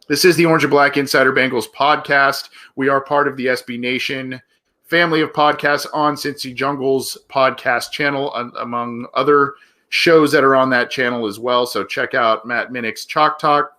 This is the Orange and Black Insider Bengals podcast. We are part of the SB Nation family of podcasts on Cincy Jungle's podcast channel, among other shows that are on that channel as well. So check out Matt Minnick's Chalk Talk,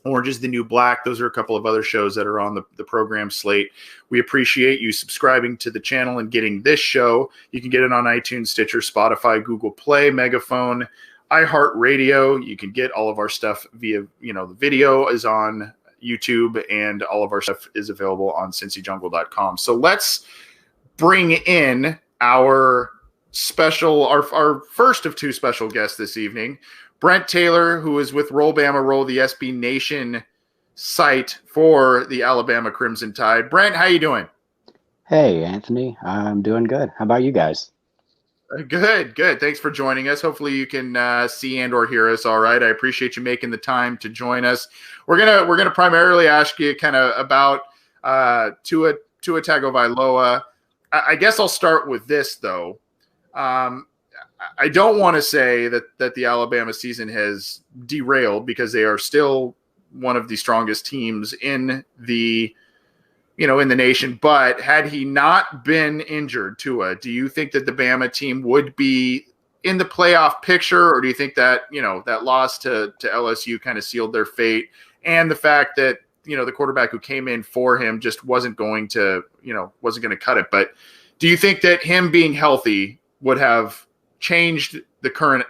Orange is the New Black. Those are a couple of other shows that are on the program slate. We appreciate you subscribing to the channel and getting this show. You can get it on iTunes, Stitcher, Spotify, Google Play, Megaphone, iHeartRadio. You can get all of our stuff via, the video is on YouTube and all of our stuff is available on cincyjungle.com. So let's bring in our first of two special guests this evening. Brent Taylor, who is with Roll Bama Roll, the SB Nation site for the Alabama Crimson Tide. Brent, how you doing? Hey, Anthony. I'm doing good. How about you guys? Good. Thanks for joining us. Hopefully you can see and or hear us all right. I appreciate you making the time to join us. We're gonna primarily ask you kind of about Tua Tagovailoa. I guess I'll start with this, though. I don't want to say that the Alabama season has derailed, because they are still one of the strongest teams in the nation. But had he not been injured, Tua, do you think that the Bama team would be in the playoff picture, or do you think that, that loss to LSU kind of sealed their fate, and the fact that, the quarterback who came in for him just wasn't going to cut it? But do you think that him being healthy would have changed the current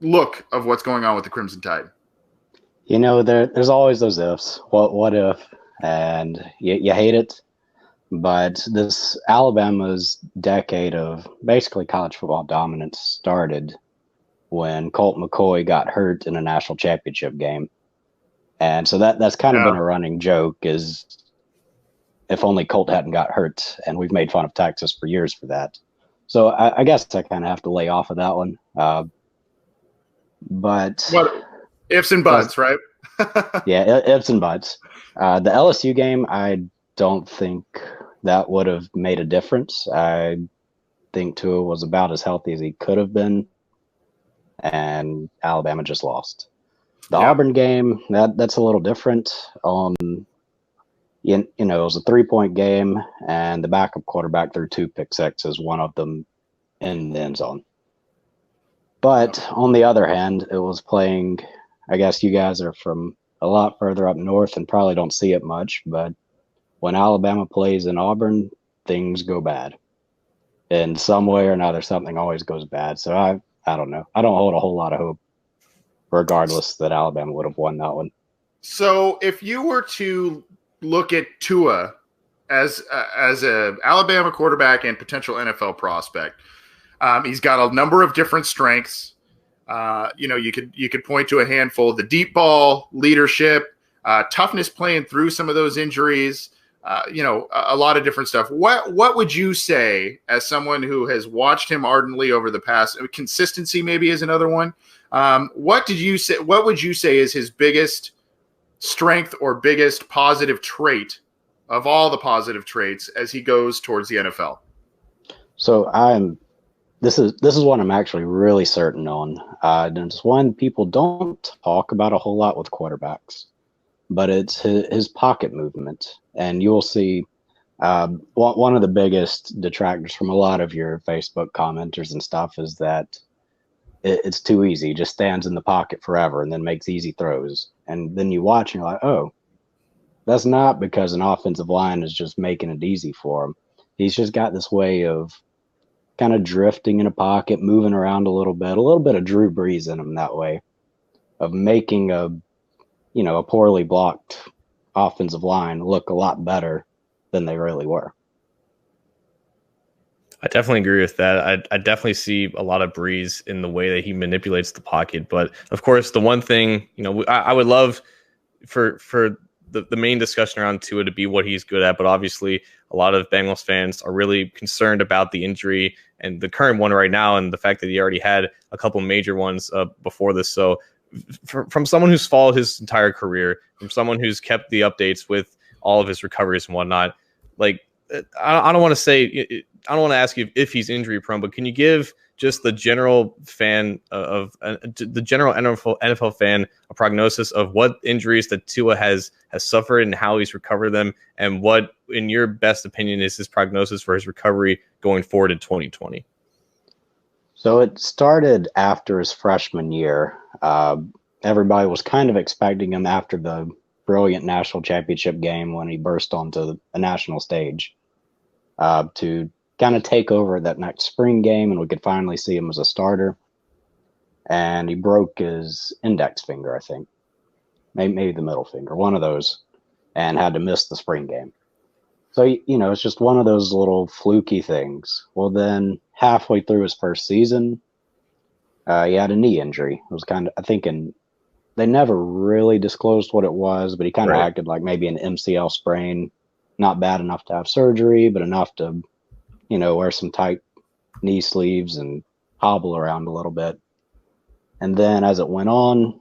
look of what's going on with the Crimson Tide? There's always those ifs. What if? And you hate it. But this Alabama's decade of basically college football dominance started when Colt McCoy got hurt in a national championship game. And so that's kind of been a running joke, is if only Colt hadn't got hurt. And we've made fun of Texas for years for that. So I guess I kind of have to lay off of that one. But what ifs and buts, right? Yeah, ifs and buts. The LSU game, I don't think that would have made a difference. I think Tua was about as healthy as he could have been, and Alabama just lost. The Auburn game, that's a little different. It was a 3-point game, and the backup quarterback threw 2 pick sixes, one of them in the end zone. But on the other hand, it was playing, I guess you guys are from a lot further up north and probably don't see it much, but when Alabama plays in Auburn, things go bad. In some way or another, something always goes bad. So I don't know. I don't hold a whole lot of hope, regardless, that Alabama would have won that one. So if you were to look at Tua as a Alabama quarterback and potential NFL prospect, he's got a number of different strengths. You could point to a handful: the deep ball, leadership, toughness playing through some of those injuries, a lot of different stuff. What would you say, as someone who has watched him ardently over the past, consistency maybe is another one. What would you say is his biggest strength or biggest positive trait of all the positive traits as he goes towards the NFL? So this is one I'm actually really certain on. It's one people don't talk about a whole lot with quarterbacks, but it's his pocket movement. And you'll see one of the biggest detractors from a lot of your Facebook commenters and stuff is that it's too easy. He just stands in the pocket forever and then makes easy throws. And then you watch and you're like, oh, that's not because an offensive line is just making it easy for him. He's just got this way of kind of drifting in a pocket, moving around a little bit of Drew Brees in him that way, of making a poorly blocked offensive line look a lot better than they really were. I definitely agree with that. I definitely see a lot of Brees in the way that he manipulates the pocket. But of course, the one thing, I would love for the main discussion around Tua to be what he's good at. But obviously, a lot of Bengals fans are really concerned about the injury and the current one right now, and the fact that he already had a couple major ones before this. So from someone who's followed his entire career, from someone who's kept the updates with all of his recoveries and whatnot, like, I don't want to say, I don't want to ask you if he's injury prone, but can you give just the general fan the general NFL fan a prognosis of what injuries that Tua has suffered and how he's recovered them, and what, in your best opinion, is his prognosis for his recovery going forward in 2020? So it started after his freshman year. Everybody was kind of expecting him after the brilliant national championship game when he burst onto a national stage to kind of take over that next spring game, and we could finally see him as a starter. And he broke his index finger, I think, maybe the middle finger, one of those, and had to miss the spring game. So, it's just one of those little fluky things. Well, then halfway through his first season, he had a knee injury. It was kind of, I think, they never really disclosed what it was, but he kind of acted like maybe an MCL sprain, not bad enough to have surgery, but enough to, wear some tight knee sleeves and hobble around a little bit. And then as it went on,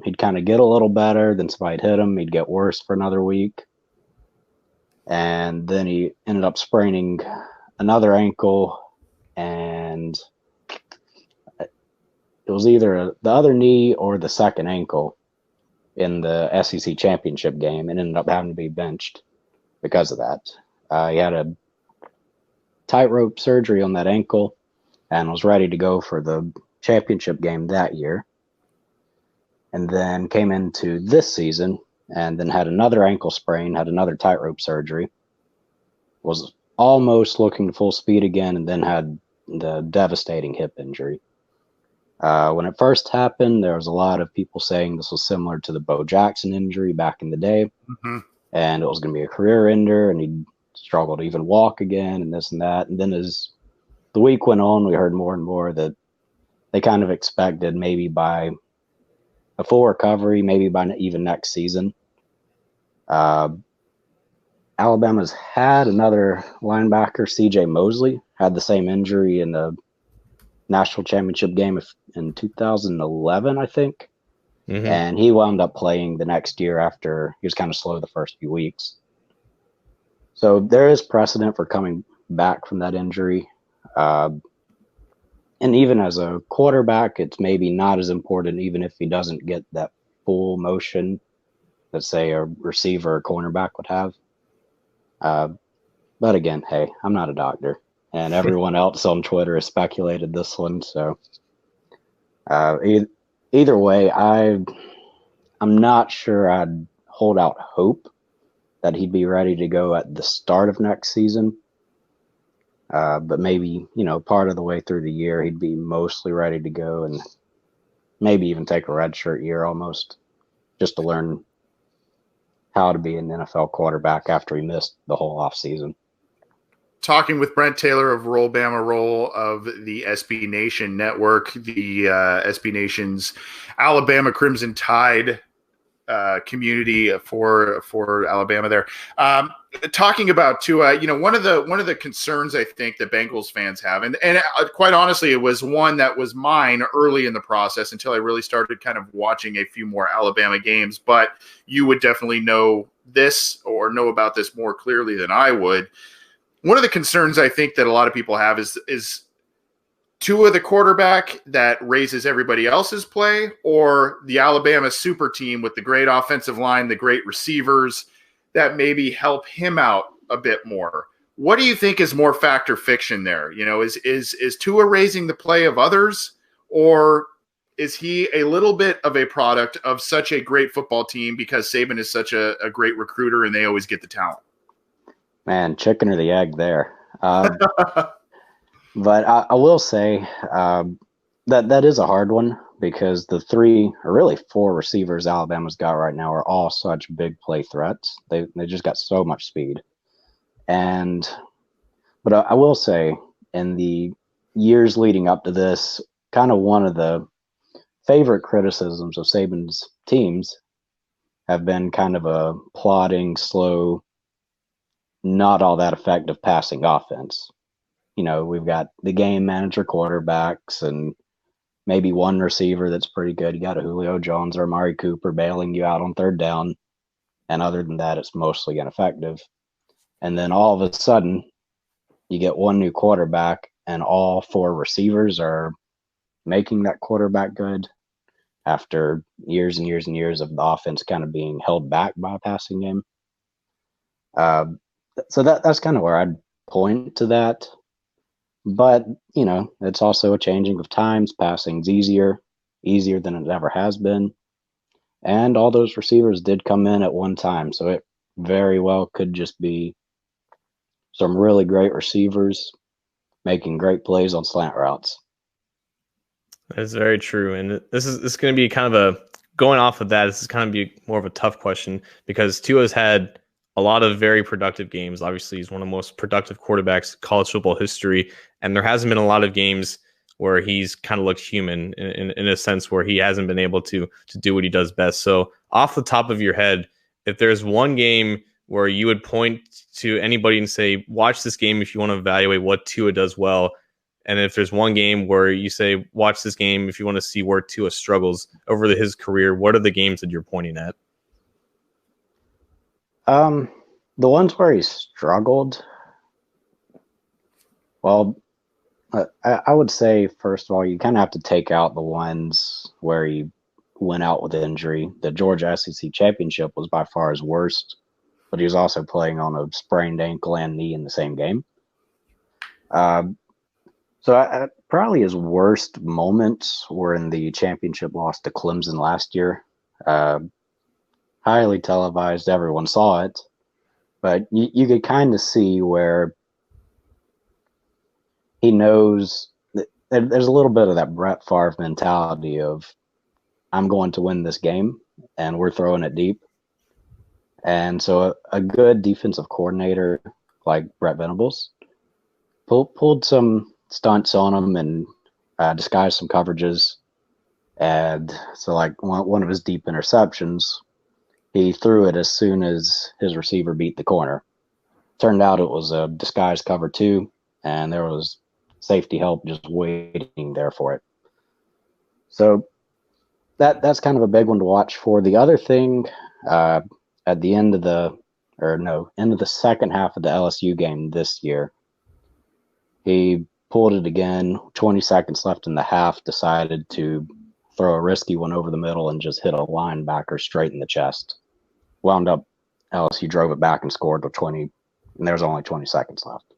he'd kind of get a little better. Then somebody'd hit him. He'd get worse for another week. And then he ended up spraining another ankle, and it was either the other knee or the second ankle in the SEC championship game, and ended up having to be benched because of that. He had a tightrope surgery on that ankle and was ready to go for the championship game that year. And then came into this season and then had another ankle sprain, had another tightrope surgery, was almost looking full speed again, and then had the devastating hip injury. When it first happened, there was a lot of people saying this was similar to the Bo Jackson injury back in the day, and it was going to be a career ender, and he'd struggle to even walk again, and this and that. And then as the week went on, we heard more and more that they kind of expected maybe by a full recovery, maybe by even next season. Alabama's had another linebacker, C.J. Mosley, had the same injury in the national championship game in 2011, I think. And he wound up playing the next year after he was kind of slow the first few weeks. So there is precedent for coming back from that injury. And even as a quarterback, it's maybe not as important, even if he doesn't get that full motion that, say, a receiver or cornerback would have. But again, hey, I'm not a doctor, and everyone else on Twitter has speculated this one. So either way, I'm not sure I'd hold out hope that he'd be ready to go at the start of next season. But maybe, part of the way through the year, he'd be mostly ready to go, and maybe even take a redshirt year almost, just to learn how to be an NFL quarterback after he missed the whole offseason. Talking with Brent Taylor of Roll Bama Roll of the SB Nation Network, the SB Nation's Alabama Crimson Tide community for Alabama there. Talking about Tua, one of the concerns I think that Bengals fans have, and quite honestly, it was one that was mine early in the process until I really started kind of watching a few more Alabama games. But you would definitely know this or know about this more clearly than I would. One of the concerns I think that a lot of people have is Tua the quarterback that raises everybody else's play, or the Alabama super team with the great offensive line, the great receivers that maybe help him out a bit more. What do you think is more fact or fiction there? Is Tua raising the play of others, or is he a little bit of a product of such a great football team because Saban is such a great recruiter and they always get the talent? Man, chicken or the egg there. But I will say that is a hard one, because the 3 or really 4 receivers Alabama's got right now are all such big play threats. They just got so much speed. But I will say, in the years leading up to this, kind of one of the favorite criticisms of Saban's teams have been kind of a plodding, slow, not all that effective passing offense. We've got the game manager quarterbacks and maybe one receiver that's pretty good. You got a Julio Jones or Amari Cooper bailing you out on third down. And other than that, it's mostly ineffective. And then all of a sudden, you get one new quarterback, and all four receivers are making that quarterback good after years and years and years of the offense kind of being held back by a passing game. So that's kind of where I'd point to that. But, it's also a changing of times. Passing's easier than it ever has been. And all those receivers did come in at one time. So it very well could just be some really great receivers making great plays on slant routes. That's very true. And this is going to be kind of going off of that, this is kind of be more of a tough question because Tua's had a lot of very productive games. Obviously, he's one of the most productive quarterbacks in college football history. And there hasn't been a lot of games where he's kind of looked human in a sense where he hasn't been able to do what he does best. So off the top of your head, if there's one game where you would point to anybody and say, watch this game if you want to evaluate what Tua does well, and if there's one game where you say, watch this game if you want to see where Tua struggles over his career, what are the games that you're pointing at? The ones where he struggled, well, I would say, first of all, you kind of have to take out the ones where he went out with injury. The Georgia SEC championship was by far his worst, but he was also playing on a sprained ankle and knee in the same game. So probably his worst moments were in the championship loss to Clemson last year. Highly televised, everyone saw it, but you could kind of see where he knows that there's a little bit of that Brett Favre mentality of, I'm going to win this game, and we're throwing it deep. And so a good defensive coordinator like Brett Venables pulled some stunts on him and disguised some coverages. And so like one of his deep interceptions, he threw it as soon as his receiver beat the corner. Turned out it was a disguised cover two, and there was safety help just waiting there for it. So that's kind of a big one to watch for. The other thing, at the end of the second half of the LSU game this year, he pulled it again, 20 seconds left in the half, decided to throw a risky one over the middle and just hit a linebacker straight in the chest. Wound up, LSU drove it back and scored with 20, and there was only 20 seconds left.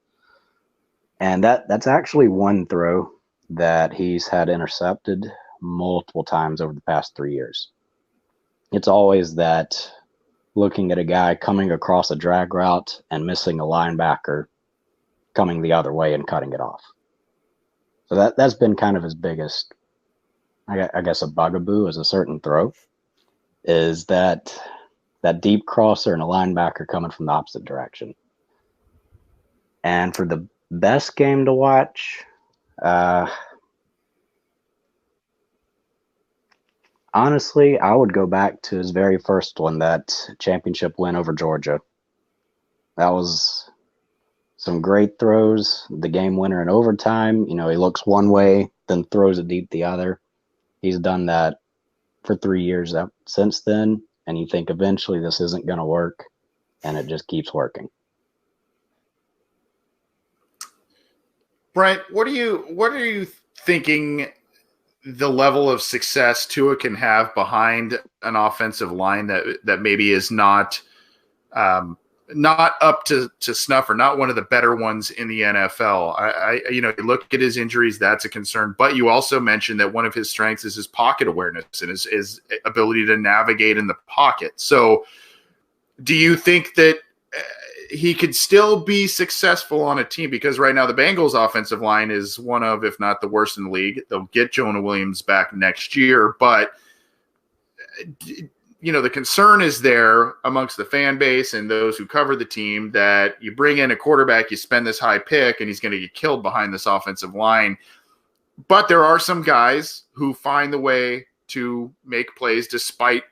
And that's actually one throw that he's had intercepted multiple times over the past 3 years. It's always that looking at a guy coming across a drag route and missing a linebacker coming the other way and cutting it off. So that's been kind of his biggest, I guess, a bugaboo is a certain throw, is that deep crosser and a linebacker coming from the opposite direction. And for the best game to watch, honestly, I would go back to his very first one, that championship win over Georgia. That was some great throws. The game winner in overtime, he looks one way, then throws it deep the other. He's done that for 3 years since then, and you think eventually this isn't going to work, and it just keeps working. Brent, what are you thinking the level of success Tua can have behind an offensive line that maybe is not up to snuff, or not one of the better ones in the NFL? You look at his injuries, that's a concern. But you also mentioned that one of his strengths is his pocket awareness and his ability to navigate in the pocket. So do you think that he could still be successful on a team? Because right now the Bengals offensive line is one of, if not the worst in the league. They'll get Jonah Williams back next year, but the concern is there amongst the fan base and those who cover the team that you bring in a quarterback, you spend this high pick, and he's going to get killed behind this offensive line. But there are some guys who find the way to make plays despite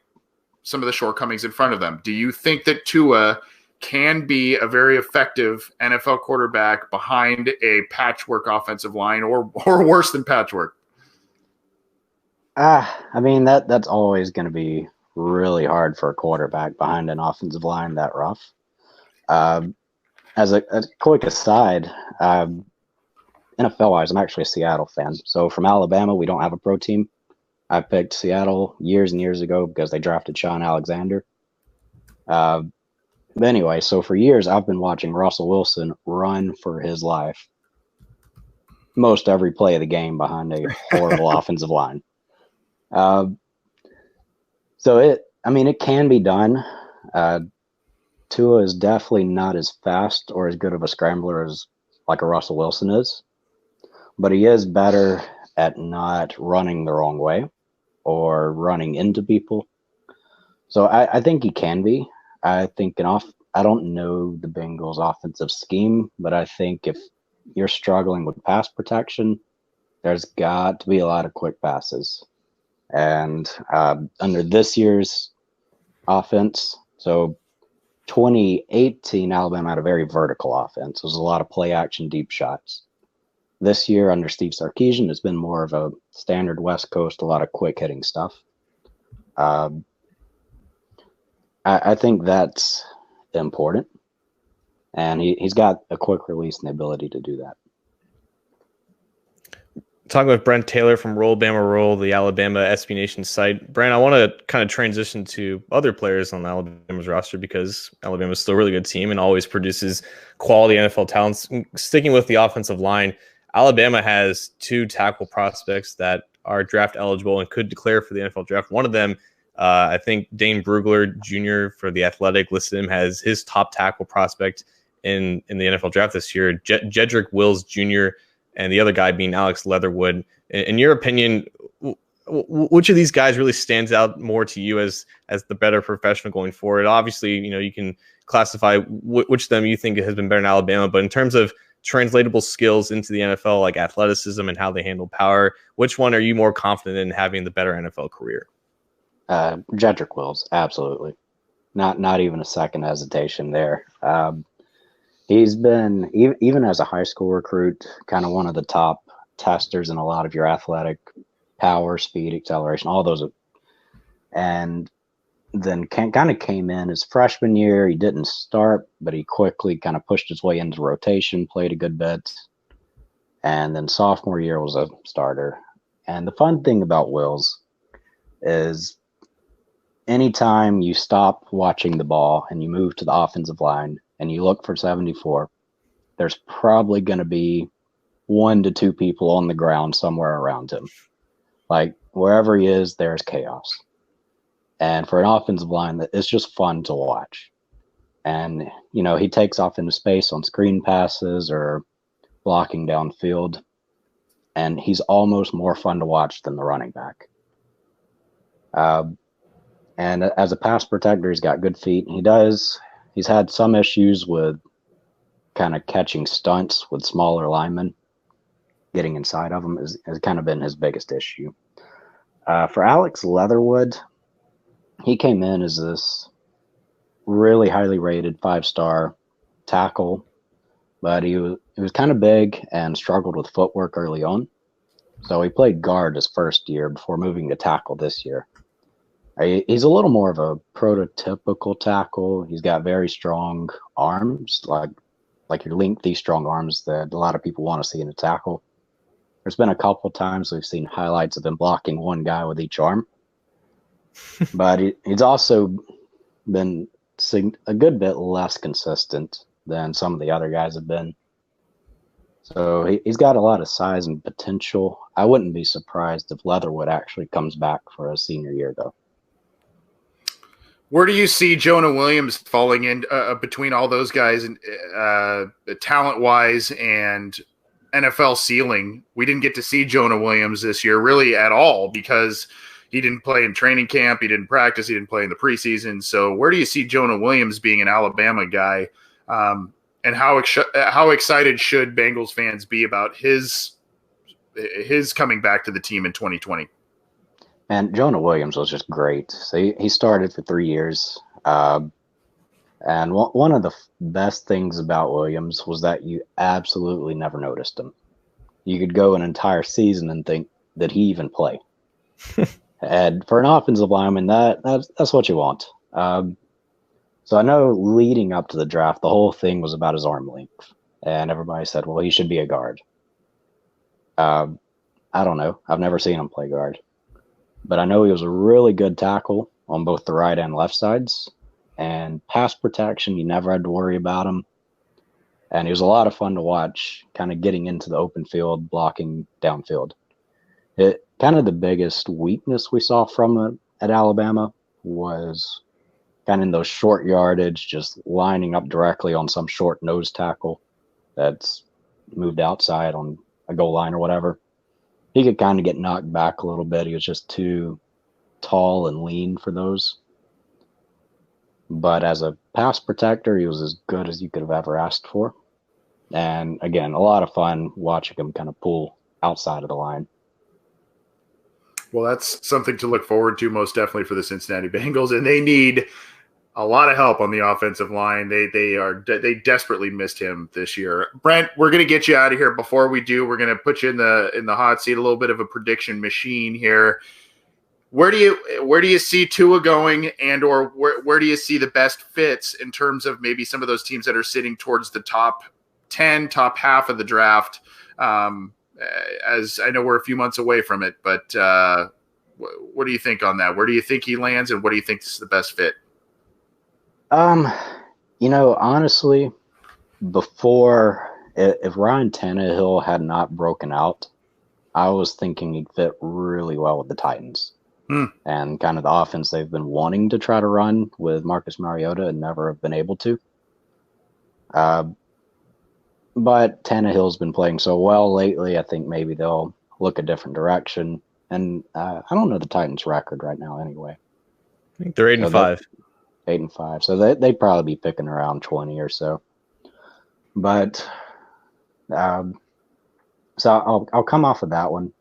some of the shortcomings in front of them. Do you think that Tua can be a very effective NFL quarterback behind a patchwork offensive line, or worse than patchwork? That's always going to be really hard for a quarterback behind an offensive line that rough. As a quick aside, NFL-wise, I'm actually a Seattle fan. So from Alabama, we don't have a pro team. I picked Seattle years and years ago because they drafted Sean Alexander. But anyway, so for years, I've been watching Russell Wilson run for his life most every play of the game behind a horrible offensive line. So it can be done. Tua is definitely not as fast or as good of a scrambler as like a Russell Wilson is, but he is better at not running the wrong way or running into people. So I think he can be. I think I don't know the Bengals' offensive scheme, but I think if you're struggling with pass protection, there's got to be a lot of quick passes. And under this year's offense, so 2018, Alabama had a very vertical offense. There was a lot of play action, deep shots. This year, under Steve Sarkisian, it's been more of a standard West Coast, a lot of quick hitting stuff. I think that's important, and he's got a quick release and the ability to do that. Talking with Brent Taylor from Roll Bama Roll, the Alabama SB Nation site. Brent, I want to kind of transition to other players on Alabama's roster because Alabama's still a really good team and always produces quality NFL talents. Sticking with the offensive line, Alabama has 2 tackle prospects that are draft eligible and could declare for the NFL draft. One of them, I think Dane Brugler Jr. for the Athletic listed him as his top tackle prospect in the NFL draft this year. Jedrek Wills Jr., and the other guy being Alex Leatherwood. In your opinion, which of these guys really stands out more to you as the better professional going forward? Obviously, you can classify which of them you think has been better in Alabama, but in terms of translatable skills into the NFL, like athleticism and how they handle power, which one are you more confident in having the better NFL career? Jedrek Wills, absolutely. Not even a second hesitation there. He's been, even as a high school recruit, kind of one of the top testers in a lot of your athletic power, speed, acceleration, all those. And then kind of came in his freshman year. He didn't start, but he quickly kind of pushed his way into rotation, played a good bit. And then sophomore year was a starter. And the fun thing about Wills is anytime you stop watching the ball and you move to the offensive line, and you look for 74, there's probably going to be 1 to 2 people on the ground somewhere around him. Like wherever he is, there's chaos. And for an offensive line, it's just fun to watch. And, he takes off into space on screen passes or blocking downfield. And he's almost more fun to watch than the running back. And as a pass protector, he's got good feet. He's had some issues with kind of catching stunts with smaller linemen. Getting inside of them has kind of been his biggest issue. For Alex Leatherwood, he came in as this really highly rated 5-star tackle, but he was kind of big and struggled with footwork early on. So he played guard his first year before moving to tackle this year. He's a little more of a prototypical tackle. He's got very strong arms, like your lengthy, strong arms that a lot of people want to see in a tackle. There's been a couple times we've seen highlights of him blocking one guy with each arm. But he's also been a good bit less consistent than some of the other guys have been. So he's got a lot of size and potential. I wouldn't be surprised if Leatherwood actually comes back for a senior year, though. Where do you see Jonah Williams falling in between all those guys, and talent-wise and NFL ceiling? We didn't get to see Jonah Williams this year really at all because he didn't play in training camp, he didn't practice, he didn't play in the preseason. So where do you see Jonah Williams being an Alabama guy, and how excited should Bengals fans be about his coming back to the team in 2020? And Jonah Williams was just great. So he started for 3 years. And one of the best things about Williams was that you absolutely never noticed him. You could go an entire season and think, did he even play? And for an offensive lineman, that's what you want. So I know leading up to the draft, the whole thing was about his arm length. And everybody said, well, he should be a guard. I don't know. I've never seen him play guard. But I know he was a really good tackle on both the right and left sides. And pass protection, you never had to worry about him. And he was a lot of fun to watch, kind of getting into the open field, blocking downfield. It kind of the biggest weakness we saw from it at Alabama was kind of in those short yardage, just lining up directly on some short nose tackle that's moved outside on a goal line or whatever. He could kind of get knocked back a little bit. He was just too tall and lean for those. But as a pass protector, he was as good as you could have ever asked for. And again, a lot of fun watching him kind of pull outside of the line. Well, that's something to look forward to most definitely for the Cincinnati Bengals, and they need a lot of help on the offensive line. They desperately missed him this year. Brent, we're going to get you out of here. Before we do, we're going to put you in the hot seat, a little bit of a prediction machine here. Where do you see Tua going, and or where do you see the best fits in terms of maybe some of those teams that are sitting towards the top 10, top half of the draft? As I know we're a few months away from it, but what do you think on that? Where do you think he lands, and what do you think is the best fit? Honestly, before, if Ryan Tannehill had not broken out, I was thinking he'd fit really well with the Titans. And kind of the offense they've been wanting to try to run with Marcus Mariota and never have been able to. But Tannehill's been playing so well lately, I think maybe they'll look a different direction. And I don't know the Titans' record right now anyway. I think they're 8-5. 8-5. So they'd probably be picking around 20 or so. But so I'll come off of that one.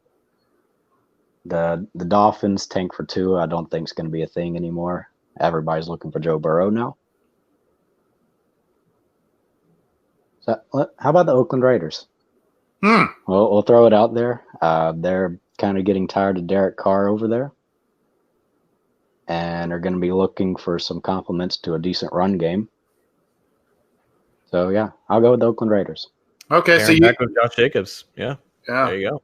The Dolphins tank for Tua, I don't think is going to be a thing anymore. Everybody's looking for Joe Burrow now. So how about the Oakland Raiders? We'll throw it out there. They're kind of getting tired of Derek Carr over there, and are going to be looking for some compliments to a decent run game. So yeah, I'll go with the Oakland Raiders. Okay, so back with Josh Jacobs. Yeah, there you go.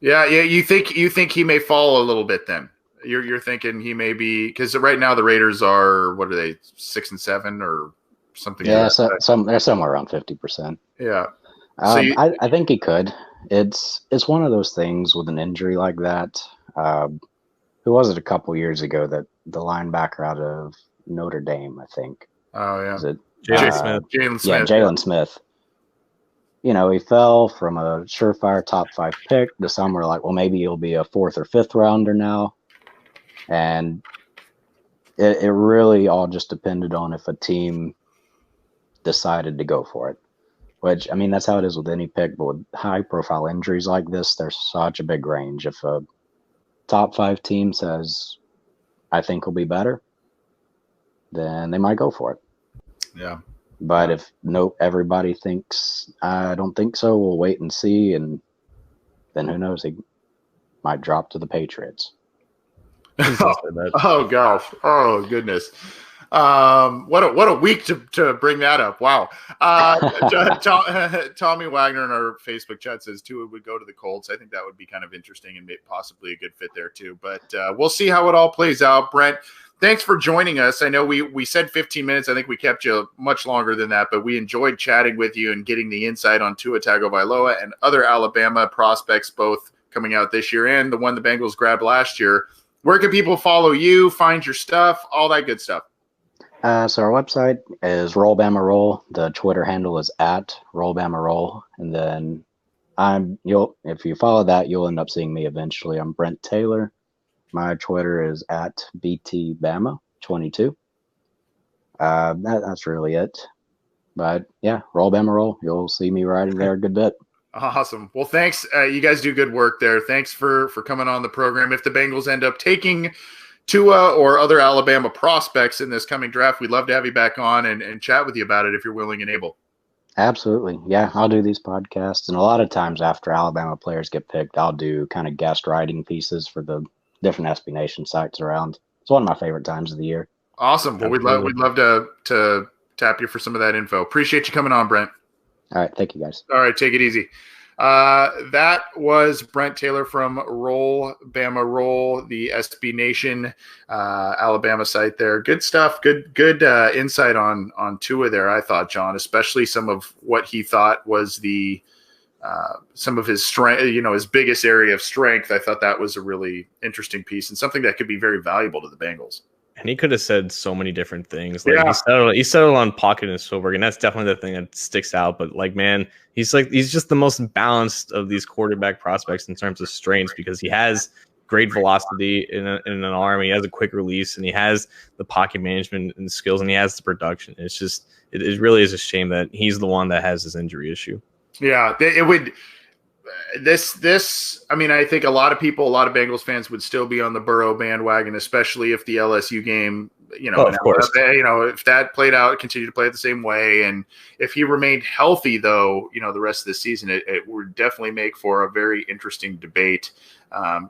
Yeah. You think he may fall a little bit then? You're thinking he may be, because right now the Raiders are, what are they, 6-7 or something? Yeah, they're somewhere around 50%. Yeah. I think he could. It's one of those things with an injury like that. Who was it a couple years ago that the linebacker out of Notre Dame, I think? Oh yeah. Was it Jalen Smith? Yeah, Jalen Smith. He fell from a surefire top 5 pick to somewhere like, well, maybe he'll be a 4th or 5th rounder now. And it really all just depended on if a team decided to go for it. Which, I mean, that's how it is with any pick, but with high-profile injuries like this, there's such a big range. If a top 5 team says, I think he'll be better, then they might go for it. Yeah. But if everybody thinks, I don't think so, we'll wait and see, and then who knows, he might drop to the Patriots. Oh gosh. Oh goodness. What a week to bring that up. Wow. Tommy Wagner in our Facebook chat says Tua would go to the Colts. I think that would be kind of interesting and possibly a good fit there too. But we'll see how it all plays out. Brent, thanks for joining us. I know we said 15 minutes. I think we kept you much longer than that, but we enjoyed chatting with you and getting the insight on Tua Tagovailoa and other Alabama prospects, both coming out this year and the one the Bengals grabbed last year. Where can people follow you, find your stuff, all that good stuff? So our website is Roll Bama Roll. The Twitter handle is @RollBamaRoll. And then if you follow that, you'll end up seeing me eventually. I'm Brent Taylor. My Twitter is @BTBama22. That's really it. But yeah, Roll Bama Roll. You'll see me riding there a good bit. Awesome. Well, thanks. You guys do good work there. Thanks for coming on the program. If the Bengals end up taking Tua or other Alabama prospects in this coming draft, we'd love to have you back on and chat with you about it if you're willing and able. Absolutely. Yeah, I'll do these podcasts. And a lot of times after Alabama players get picked, I'll do kind of guest writing pieces for the different SB Nation sites around. It's one of my favorite times of the year. Awesome. Well, Absolutely. we'd love to tap you for some of that info. Appreciate you coming on, Brent. All right. Thank you, guys. All right, take it easy. That was Brent Taylor from Roll Bama Roll, the SB Nation Alabama site there. Good stuff. Good insight on Tua there, I thought, John, especially some of what he thought was the some of his strength, his biggest area of strength. I thought that was a really interesting piece and something that could be very valuable to the Bengals. And he could have said so many different things. Like Yeah. he settled on pocket and footwork, and that's definitely the thing that sticks out. But like, man, he's just the most balanced of these quarterback prospects in terms of strengths, because he has great velocity in an arm, he has a quick release, and he has the pocket management and skills, and he has the production. It's just it really is a shame that he's the one that has this injury issue. Yeah, it would. I mean, I think a lot of Bengals fans would still be on the Burrow bandwagon, especially if the LSU game, Of course. if that played out, continued to play it the same way. And if he remained healthy, though, the rest of the season, it would definitely make for a very interesting debate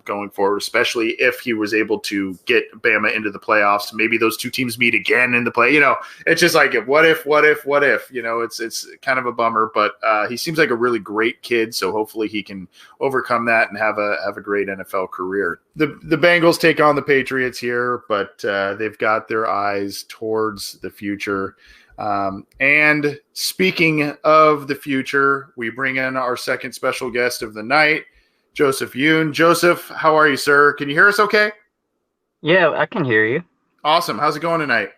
going forward, especially if he was able to get Bama into the playoffs. Maybe those two teams meet again in the play. It's just like, what if, it's kind of a bummer, but he seems like a really great kid. So hopefully he can overcome that and have a great NFL career. The Bengals take on the Patriots here, but they've got their eyes towards the future. And speaking of the future, we bring in our second special guest of the night, Joseph Yoon. Joseph, how are you, sir? Can you hear us okay? Yeah, I can hear you. Awesome. How's it going tonight?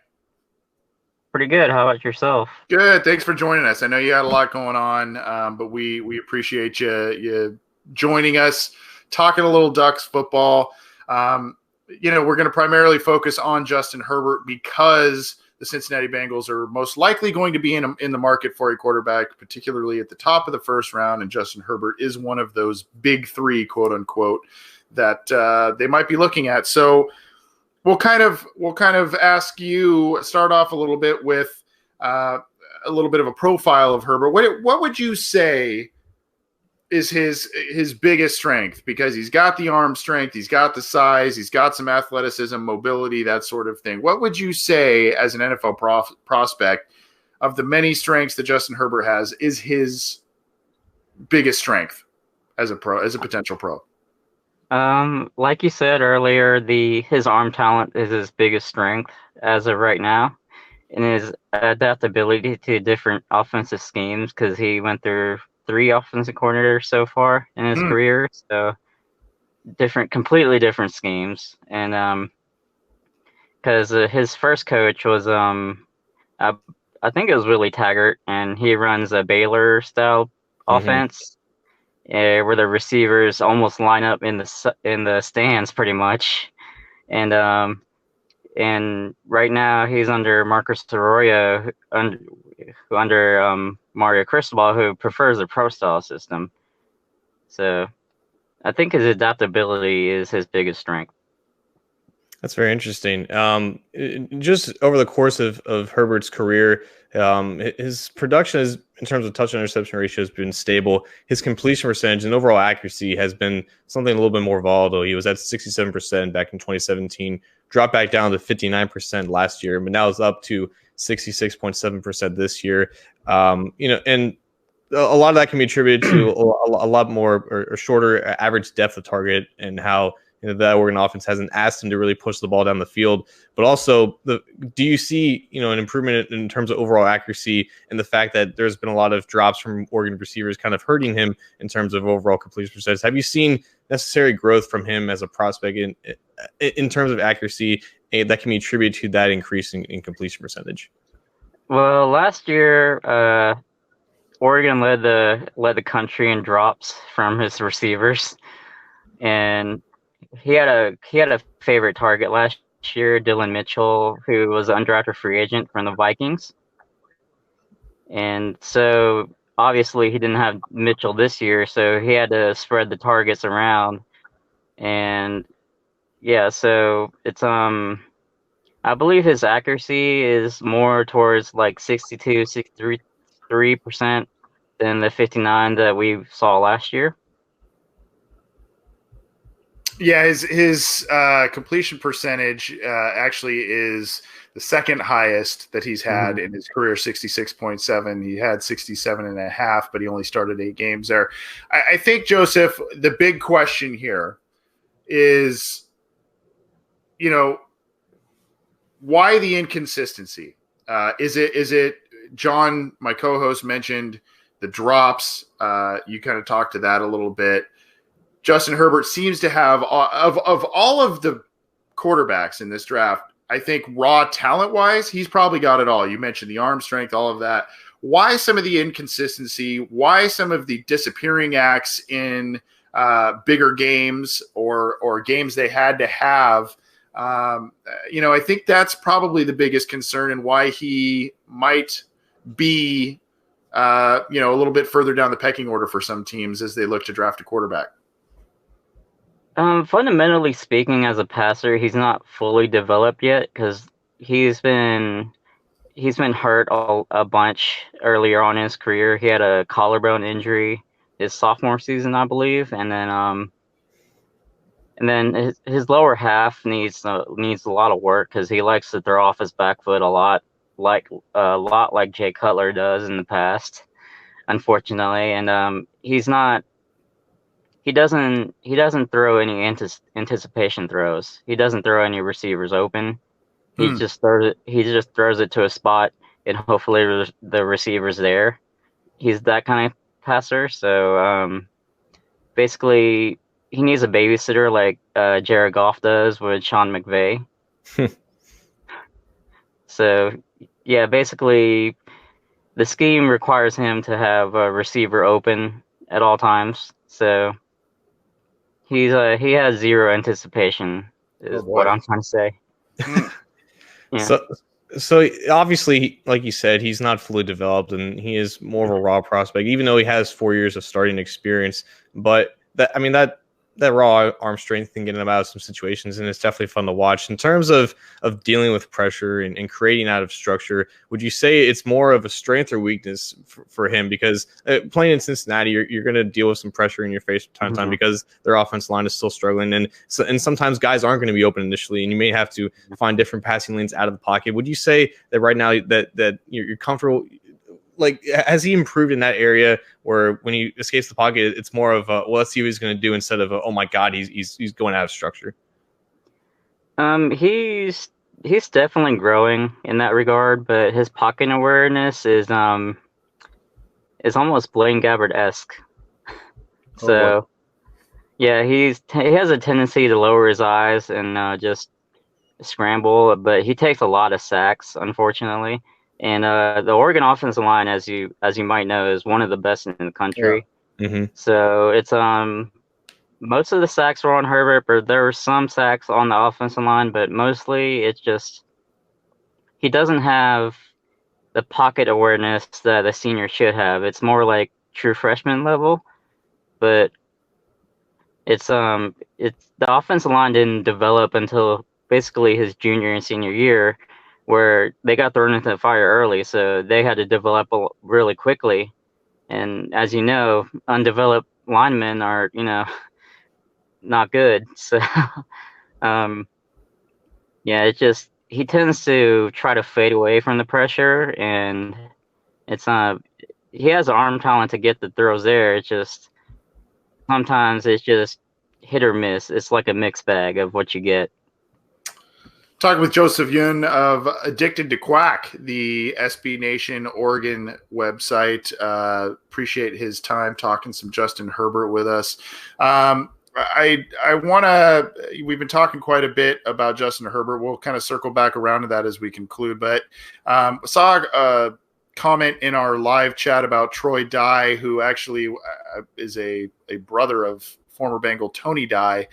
Pretty good. How about yourself? Good. Thanks for joining us. I know you had a lot going on, but we appreciate you joining us, talking a little Ducks football. We're going to primarily focus on Justin Herbert because the Cincinnati Bengals are most likely going to be in the market for a quarterback, particularly at the top of the first round. And Justin Herbert is one of those big three, quote unquote, that they might be looking at. So we'll kind of ask you, start off a little bit with a little bit of a profile of Herbert. What would you say is his biggest strength? Because he's got the arm strength, he's got the size, he's got some athleticism, mobility, that sort of thing. What would you say as an NFL prospect of the many strengths that Justin Herbert has is his biggest strength as a potential pro? Like you said earlier, his arm talent is his biggest strength as of right now, and his adaptability to different offensive schemes, because he went through 3 offensive coordinators so far in his career, so completely different schemes. And because his first coach was I think it was Willie Taggart, and he runs a Baylor style offense, where the receivers almost line up in the stands pretty much. And right now he's under Marcus Arroyo, under Mario Cristobal, who prefers a pro style system. So I think his adaptability is his biggest strength. That's very interesting. Just over the course of Herbert's career, his production is, in terms of touchdown interception ratio, has been stable. His completion percentage and overall accuracy has been something a little bit more volatile. He was at 67% back in 2017, dropped back down to 59% last year, but now it's up to 66.7% this year. And a lot of that can be attributed to a lot more or shorter average depth of target, and how that Oregon offense hasn't asked him to really push the ball down the field. But also, do you see an improvement in terms of overall accuracy, and the fact that there's been a lot of drops from Oregon receivers kind of hurting him in terms of overall completion percentage? Have you seen necessary growth from him as a prospect in terms of accuracy that can be attributed to that increase in completion percentage? Well, last year, Oregon led the country in drops from his receivers, and he had a favorite target last year, Dylan Mitchell, who was an undrafted free agent from the Vikings. And so obviously he didn't have Mitchell this year, so he had to spread the targets around. And yeah, so it's I believe his accuracy is more towards like 63% than the 59 that we saw last year. Yeah, his completion percentage actually is the second highest that he's had in his career, 66.7. He had 67.5, but he only started 8 games there. I think, Joseph, the big question here is, why the inconsistency? Is it John, my co-host, mentioned the drops? You kind of talked to that a little bit. Justin Herbert seems to have, of all of the quarterbacks in this draft, I think raw talent-wise, he's probably got it all. You mentioned the arm strength, all of that. Why some of the inconsistency? Why some of the disappearing acts in bigger games or games they had to have? I think that's probably the biggest concern and why he might be, a little bit further down the pecking order for some teams as they look to draft a quarterback. Fundamentally speaking, as a passer, he's not fully developed yet because he's been hurt a bunch earlier on in his career. He had a collarbone injury his sophomore season, I believe, and then his lower half needs a lot of work because he likes to throw off his back foot a lot like Jay Cutler does in the past, unfortunately, and He doesn't throw any anticipation throws. He doesn't throw any receivers open. He just throws it to a spot, and hopefully the receiver's there. He's that kind of passer. So basically, he needs a babysitter like Jared Goff does with Sean McVay. So yeah, basically, the scheme requires him to have a receiver open at all times. So he has zero anticipation, is what I'm trying to say. Yeah. So obviously, like you said, he's not fully developed, and he is more of a raw prospect, even though he has 4 years of starting experience. But that raw arm strength can get him out of some situations, and it's definitely fun to watch. In terms of dealing with pressure and creating out of structure, would you say it's more of a strength or weakness for him? Because playing in Cincinnati, you're going to deal with some pressure in your face from time to time because their offensive line is still struggling, and sometimes guys aren't going to be open initially, and you may have to find different passing lanes out of the pocket. Would you say that right now that you're comfortable? Like, has he improved in that area where when he escapes the pocket, it's more of a, well, let's see what he's going to do instead of oh my God, he's going out of structure? He's definitely growing in that regard, but his pocket awareness is almost Blaine Gabbert-esque. So yeah, he has a tendency to lower his eyes and just scramble, but he takes a lot of sacks, unfortunately. And the Oregon offensive line, as you might know, is one of the best in the country. Yeah. So it's most of the sacks were on Herbert, but there were some sacks on the offensive line, but mostly it's just he doesn't have the pocket awareness that a senior should have. It's more like true freshman level, but it's the offensive line didn't develop until basically his junior and senior year, where they got thrown into the fire early, so they had to develop really quickly. And as you know, undeveloped linemen are, not good. So, yeah, he tends to try to fade away from the pressure, and he has arm talent to get the throws there. It's just sometimes it's just hit or miss. It's like a mixed bag of what you get. Talking with Joseph Yun of Addicted to Quack, the SB Nation Oregon website. Appreciate his time talking some Justin Herbert with us. I want to – we've been talking quite a bit about Justin Herbert. We'll kind of circle back around to that as we conclude. But saw a comment in our live chat about Troy Dye, who actually is a brother of former Bengal Tony Dye.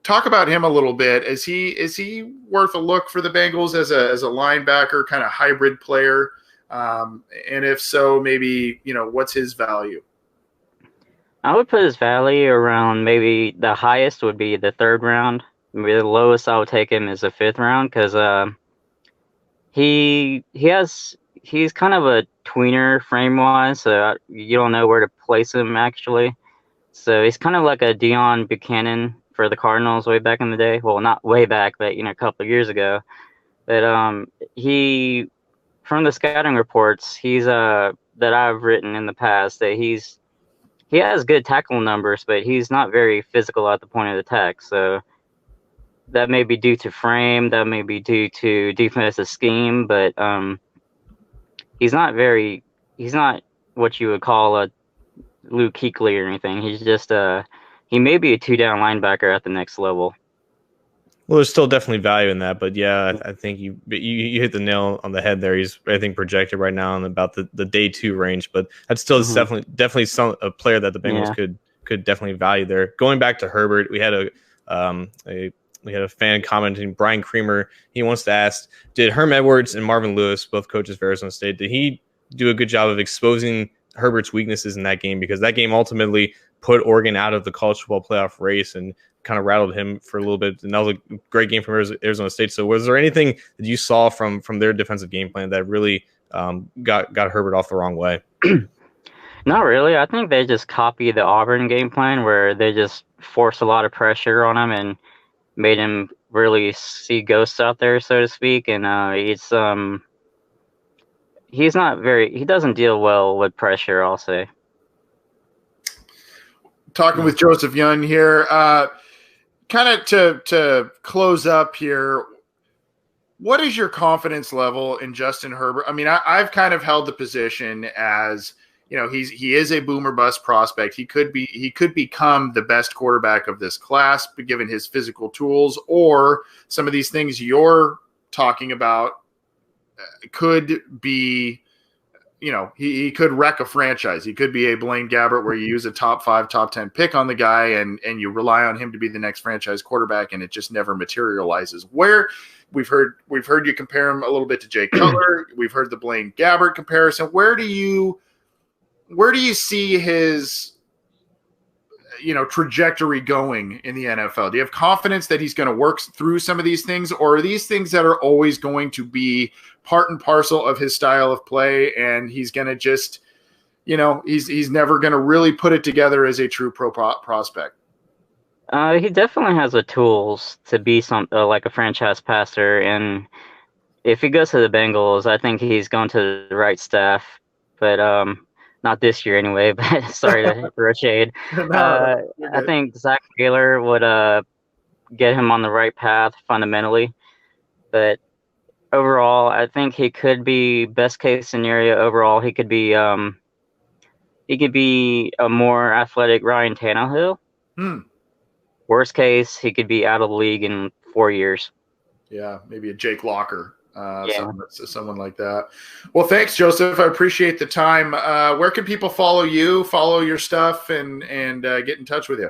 Talk about him a little bit. Is he worth a look for the Bengals as a linebacker, kind of hybrid player? And if so, maybe, what's his value? I would put his value around, maybe the highest would be the 3rd round. Maybe the lowest I would take him is the 5th round, because he's kind of a tweener frame wise, so you don't know where to place him actually. So he's kind of like a Deion Buchanan for the Cardinals way back in the day. Well, not way back, but a couple of years ago. But he, from the scouting reports, he's that I've written in the past, that he has good tackle numbers, but he's not very physical at the point of attack. So that may be due to frame, that may be due to defensive scheme, but he's not what you would call a Luke Kuechly or anything. He's just he may be a 2-down linebacker at the next level. Well, there's still definitely value in that, but yeah, I think you hit the nail on the head there. He's, I think, projected right now in about the day 2 range, but that's still definitely a player that the Bengals could definitely value there. Going back to Herbert, we had a fan commenting, Brian Creamer. He wants to ask, did Herm Edwards and Marvin Lewis, both coaches for Arizona State, did he do a good job of exposing Herbert's weaknesses in that game? Because that game ultimately put Oregon out of the college football playoff race and kind of rattled him for a little bit. And that was a great game from Arizona State. So was there anything that you saw from their defensive game plan that really got Herbert off the wrong way? Not really. I think they just copied the Auburn game plan, where they just forced a lot of pressure on him and made him really see ghosts out there, so to speak. And he doesn't deal well with pressure, I'll say. Talking with Joseph Yun here, kind of to close up here, what is your confidence level in Justin Herbert? I mean, I've kind of held the position as, you know, he is a boomer bust prospect. He could become the best quarterback of this class, given his physical tools, or some of these things you're talking about could be, you know, he could wreck a franchise. He could be a Blaine Gabbert, where you use a top 5, top 10 pick on the guy and you rely on him to be the next franchise quarterback, and it just never materializes. Where we've heard you compare him a little bit to Jay Cutler. We've heard the Blaine Gabbert comparison. Where do you see his, you know, trajectory going in the NFL? Do you have confidence that he's going to work through some of these things, or are these things that are always going to be part and parcel of his style of play, and he's going to just, you know, he's never going to really put it together as a true prospect? He definitely has the tools to be like a franchise passer, and if he goes to the Bengals, I think he's going to the right staff. But not this year anyway. But sorry to throw shade. I think Zach Taylor would get him on the right path fundamentally. But overall, I think he could be, best case scenario overall, he could be a more athletic Ryan Tannehill. Worst case, he could be out of the league in 4 years. Yeah, maybe a Jake Locker, someone like that. Well, thanks, Joseph. I appreciate the time. Where can people follow you, follow your stuff, and get in touch with you?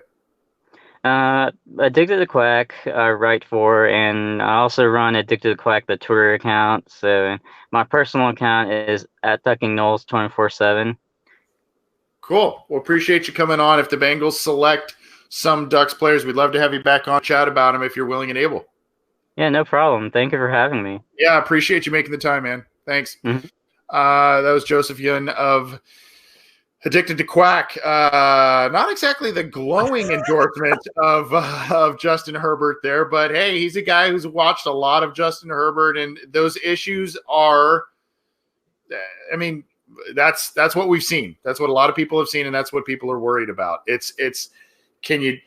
Addicted to Quack, I write for, and I also run Addicted to Quack, the Twitter account. So my personal account is at @TuckingKnowles247. Cool. Well, appreciate you coming on. If the Bengals select some Ducks players, we'd love to have you back on, chat about them if you're willing and able. Yeah, no problem. Thank you for having me. Yeah, I appreciate you making the time, man. Thanks. Mm-hmm. That was Joseph Yun of Addicted to Quack. Not exactly the glowing endorsement of Justin Herbert there, but hey, he's a guy who's watched a lot of Justin Herbert, and those issues are, I mean, that's what we've seen. That's what a lot of people have seen, and that's what people are worried about. Do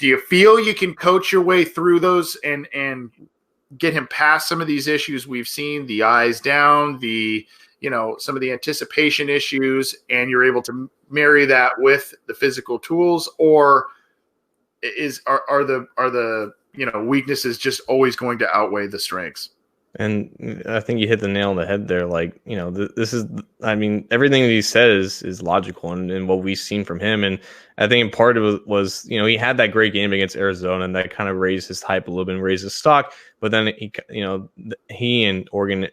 you feel you can coach your way through those and get him past some of these issues we've seen, the eyes down, some of the anticipation issues, and you're able to marry that with the physical tools, or are the weaknesses just always going to outweigh the strengths? And I think you hit the nail on the head there. Like, this is, I mean, everything that he said is logical and what we've seen from him. And I think part of it was, he had that great game against Arizona, and that kind of raised his hype a little bit and raised his stock. But then he and Oregon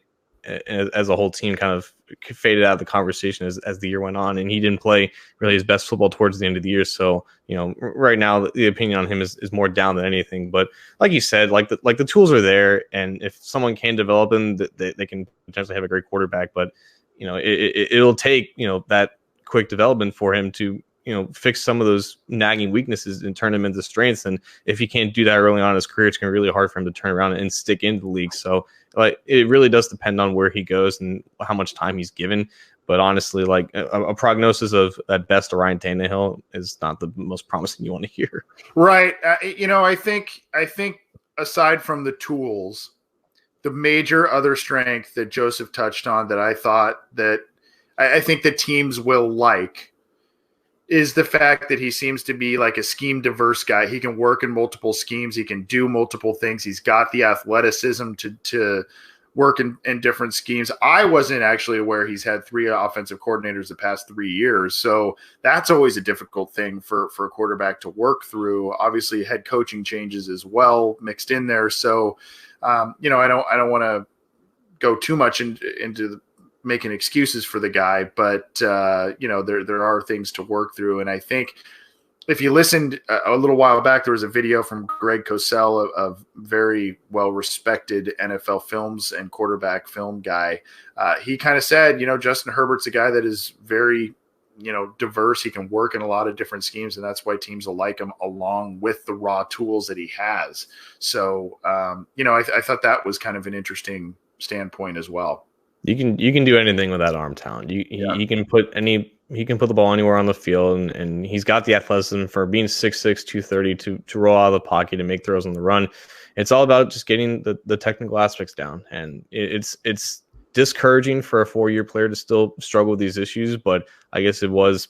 as a whole team kind of faded out of the conversation as the year went on, and he didn't play really his best football towards the end of the year. So, right now the opinion on him is more down than anything. But like you said, like the tools are there, and if someone can develop them, they can potentially have a great quarterback. But it'll take that quick development for him to fix some of those nagging weaknesses and turn them into strengths. And if he can't do that early on in his career, it's going to be really hard for him to turn around and stick into the league. So like, it really does depend on where he goes and how much time he's given. But honestly, like a prognosis of at best a Ryan Tannehill is not the most promising you want to hear. Right. I think aside from the tools, the major other strength that Joseph touched on that I thought that I think the teams will like is the fact that he seems to be like a scheme diverse guy. He can work in multiple schemes. He can do multiple things. He's got the athleticism to work in different schemes. I wasn't actually aware he's had 3 offensive coordinators the past 3 years. So that's always a difficult thing for a quarterback to work through. Obviously head coaching changes as well mixed in there. So, I don't want to go too much into making excuses for the guy, but there are things to work through. And I think if you listened a little while back, there was a video from Greg Cosell, a very well-respected NFL films and quarterback film guy. He kind of said, Justin Herbert's a guy that is very, diverse. He can work in a lot of different schemes, and that's why teams will like him along with the raw tools that he has. So, I thought that was kind of an interesting standpoint as well. You can do anything with that arm talent. He can put the ball anywhere on the field, and he's got the athleticism for being 6'6", 230 to roll out of the pocket and make throws on the run. It's all about just getting the technical aspects down, and it's discouraging for a 4-year player to still struggle with these issues. But I guess it was.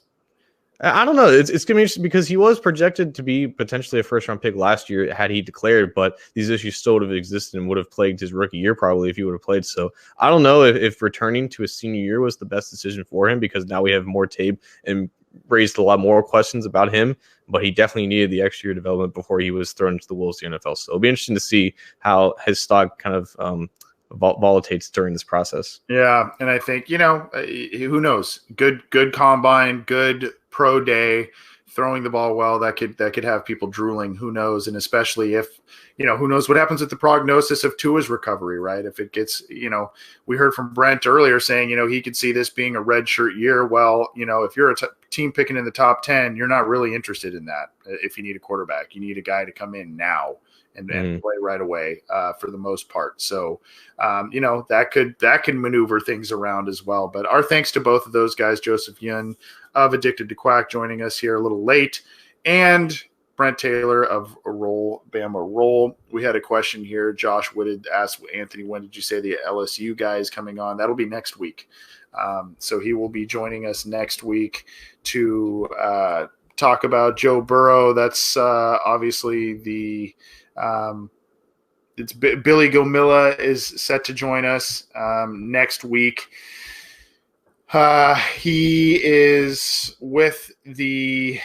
I don't know. It's going to be interesting because he was projected to be potentially a first-round pick last year had he declared, but these issues still would have existed and would have plagued his rookie year probably if he would have played. So I don't know if returning to his senior year was the best decision for him because now we have more tape and raised a lot more questions about him, but he definitely needed the extra year development before he was thrown into the wolves of the NFL. So it'll be interesting to see how his stock kind of volatates during this process. Yeah, and I think, who knows? Good combine, good pro day, throwing the ball well, that could have people drooling. Who knows? And especially if, who knows what happens with the prognosis of Tua's recovery, right? If it gets, we heard from Brent earlier saying, he could see this being a red shirt year. Well, if you're a team picking in the top 10, you're not really interested in that. If you need a quarterback, you need a guy to come in now and play right away for the most part. So, that could maneuver things around as well. But our thanks to both of those guys, Joseph Yun of Addicted to Quack joining us here a little late, and Brent Taylor of Bama Roll. We had a question here. Josh Wooded asked Anthony, when did you say the LSU guy is coming on? That'll be next week. So he will be joining us next week to talk about Joe Burrow. That's obviously the it's Billy Gomilla is set to join us next week. He is with the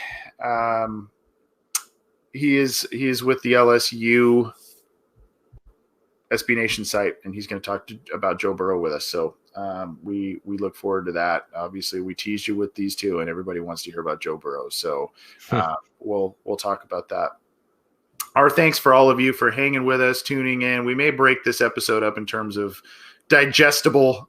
he is with the LSU SB Nation site, and he's going to talk about Joe Burrow with us. So we look forward to that. Obviously, we teased you with these two, and everybody wants to hear about Joe Burrow. So we'll talk about that. Our thanks for all of you for hanging with us, tuning in. We may break this episode up in terms of digestible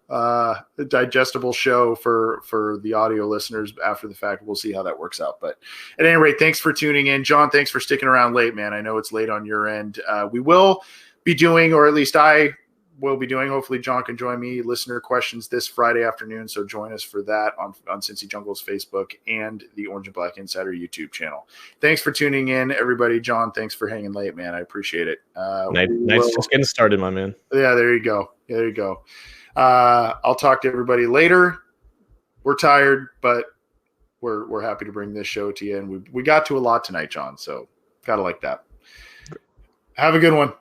show for the audio listeners after the fact. We'll see how that works out. But at any rate, thanks for tuning in. John, thanks for sticking around late, man. I know it's late on your end. We will be doing, or at least I will be doing, hopefully John can join me, listener questions this Friday afternoon. So join us for that on Cincy Jungle's Facebook and the Orange and Black Insider YouTube channel. Thanks for tuning in, everybody. John, thanks for hanging late, man. I appreciate it. Nice just getting started, my man. Yeah, there you go. There you go. I'll talk to everybody later. We're tired, but we're happy to bring this show to you. And we got to a lot tonight, John. So gotta like that. Have a good one.